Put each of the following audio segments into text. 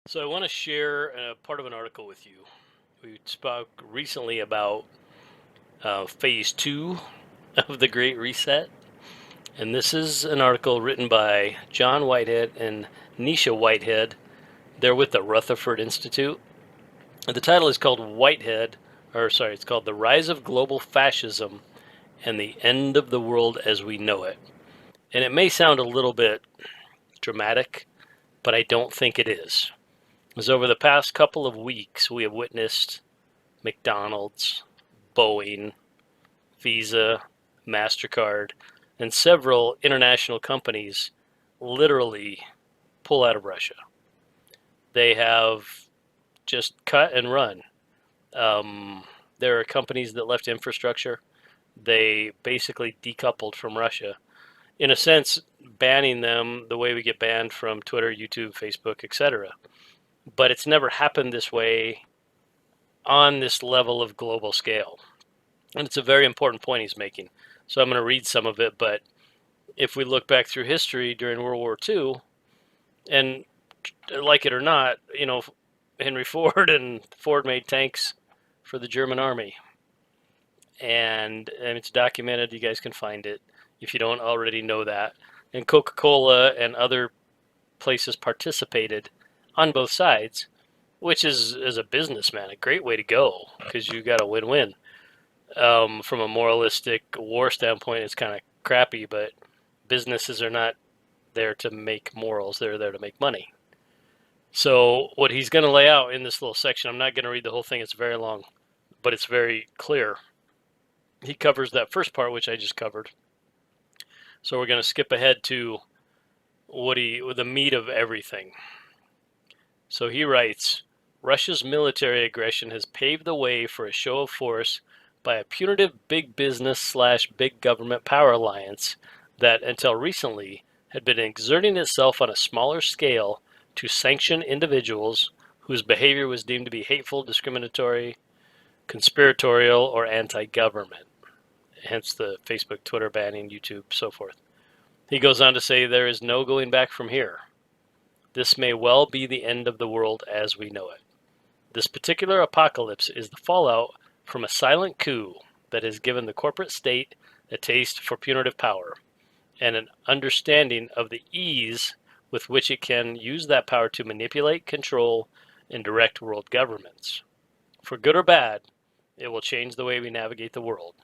So I want to share part of an article with you. We spoke recently about phase two of the Great Reset, and this is an article written by John Whitehead and Nisha Whitehead. They're with the Rutherford Institute. And the title is called it's called The Rise of Global Fascism and the End of the World as We Know It. And it may sound a little bit dramatic, but I don't think it is. Because over the past couple of weeks, we have witnessed McDonald's, Boeing, Visa, MasterCard, and several international companies literally pull out of Russia. They have just cut and run. There are companies that left infrastructure. They basically decoupled from Russia. In a sense, banning them the way we get banned from Twitter, YouTube, Facebook, etc. But it's never happened this way on this level of global scale. And it's a very important point he's making. So I'm going to read some of it. But if we look back through history during World War II, and like it or not, Henry Ford and Ford made tanks for the German army. And it's documented. You guys can find it if you don't already know that. And Coca-Cola and other places participated on both sides, which is, as a businessman, a great way to go because you got a win-win. From a moralistic war standpoint, it's kind of crappy, but businesses are not there to make morals, they're there to make money. So, what he's going to lay out in this little section, I'm not going to read the whole thing, it's very long, but it's very clear. He covers that first part, which I just covered. So, we're going to skip ahead to the meat of everything. So, he writes Russia's military aggression has paved the way for a show of force by a punitive big business / big government power alliance that, until recently, had been exerting itself on a smaller scale to sanction individuals whose behavior was deemed to be hateful, discriminatory, conspiratorial, or anti-government. Hence the Facebook, Twitter banning, YouTube, so forth. He goes on to say there is no going back from here. This may well be the end of the world as we know it. This particular apocalypse is the fallout from a silent coup that has given the corporate state a taste for punitive power and an understanding of the ease with which it can use that power to manipulate, control, and direct world governments. For good or bad, it will change the way we navigate the world,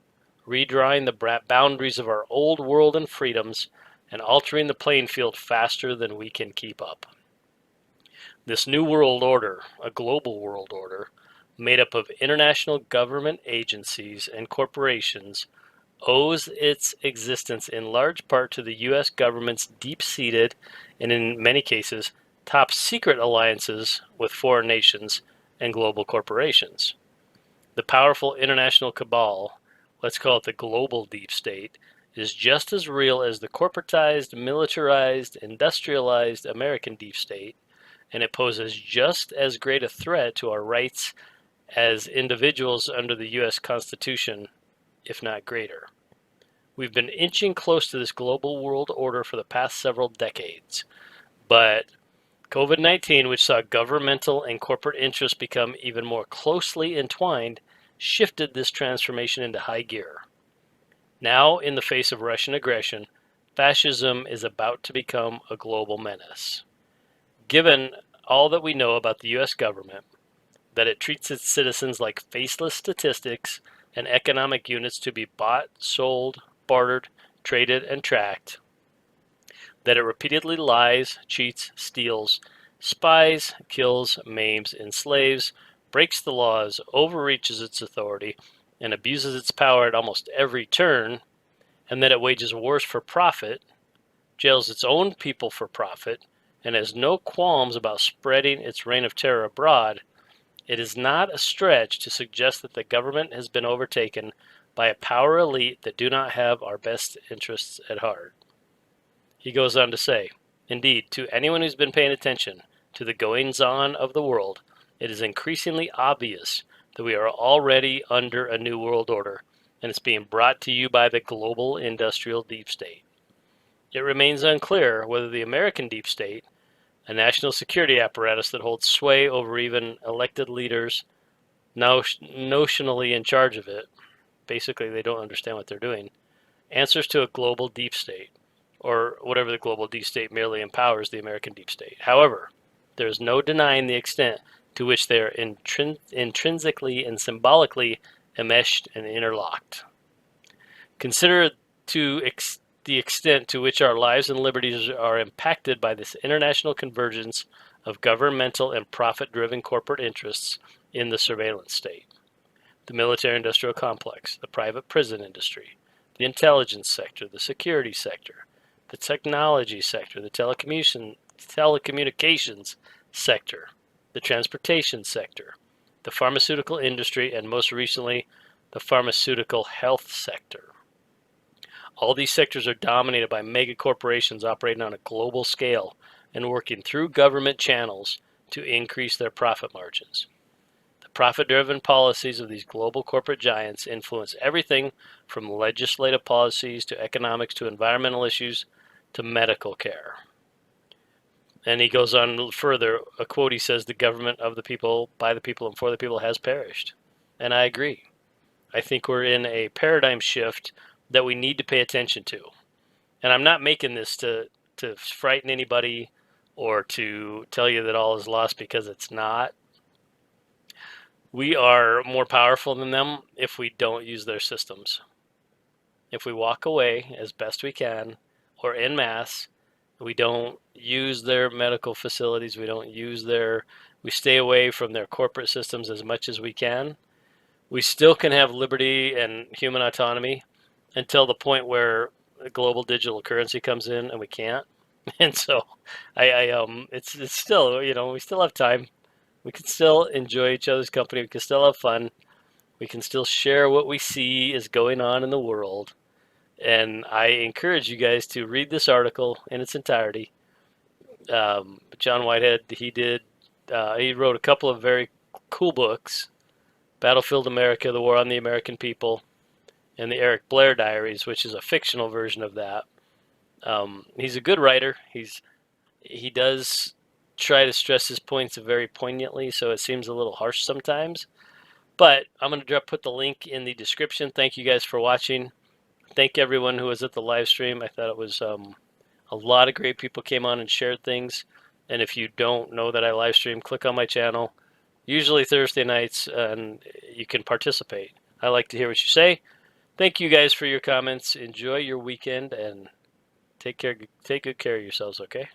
redrawing the boundaries of our old world and freedoms and altering the playing field faster than we can keep up. This new world order, a global world order, made up of international government agencies and corporations, owes its existence in large part to the U.S. government's deep-seated and, in many cases, top-secret alliances with foreign nations and global corporations. The powerful international cabal, let's call it the global deep state, is just as real as the corporatized, militarized, industrialized American deep state, and it poses just as great a threat to our rights as individuals under the U.S. Constitution, if not greater. We've been inching close to this global world order for the past several decades, but COVID-19, which saw governmental and corporate interests become even more closely entwined, shifted this transformation into high gear. Now, in the face of Russian aggression, fascism is about to become a global menace. Given all that we know about the U.S. government, that it treats its citizens like faceless statistics and economic units to be bought, sold, bartered, traded, and tracked, that it repeatedly lies, cheats, steals, spies, kills, maims, enslaves, breaks the laws, overreaches its authority, and abuses its power at almost every turn, and that it wages wars for profit, jails its own people for profit, and has no qualms about spreading its reign of terror abroad, it is not a stretch to suggest that the government has been overtaken by a power elite that do not have our best interests at heart. He goes on to say, indeed, to anyone who's been paying attention to the goings-on of the world, it is increasingly obvious that we are already under a new world order, and it's being brought to you by the global industrial deep state. It remains unclear whether the American deep state, a national security apparatus that holds sway over even elected leaders now notionally in charge of it. Basically, they don't understand what they're doing. Answers to a global deep state, or whatever the global deep state merely empowers the American deep state. However, there is no denying the extent to which they are intrinsically and symbolically enmeshed and interlocked. Consider the extent to which our lives and liberties are impacted by this international convergence of governmental and profit-driven corporate interests in the surveillance state. The military-industrial complex, the private prison industry, the intelligence sector, the security sector, the technology sector, the telecommunications sector, the transportation sector, the pharmaceutical industry, and most recently, the pharmaceutical health sector. All these sectors are dominated by mega corporations operating on a global scale and working through government channels to increase their profit margins. The profit-driven policies of these global corporate giants influence everything from legislative policies to economics to environmental issues to medical care. And he goes on further, a quote, he says, "The government of the people, by the people, and for the people has perished." And I agree. I think we're in a paradigm shift that we need to pay attention to. And I'm not making this to frighten anybody or to tell you that all is lost, because it's not. We are more powerful than them if we don't use their systems. If we walk away as best we can, or en masse, we don't use their medical facilities, we stay away from their corporate systems as much as we can, we still can have liberty and human autonomy until the point where a global digital currency comes in and we can't. And so it's still, we still have time. We can still enjoy each other's company. We can still have fun. We can still share what we see is going on in the world. And I encourage you guys to read this article in its entirety. John Whitehead, he wrote a couple of very cool books: Battlefield America, The War on the American People, and the Eric Blair Diaries, which is a fictional version of that. He's a good writer. He does try to stress his points very poignantly, so it seems a little harsh sometimes. But I'm going to put the link in the description. Thank you guys for watching. Thank everyone who was at the live stream. I thought it was a lot of great people came on and shared things. And if you don't know that I live stream, click on my channel, usually Thursday nights, and you can participate. I like to hear what you say. Thank you guys for your comments. Enjoy your weekend and take good care of yourselves, okay?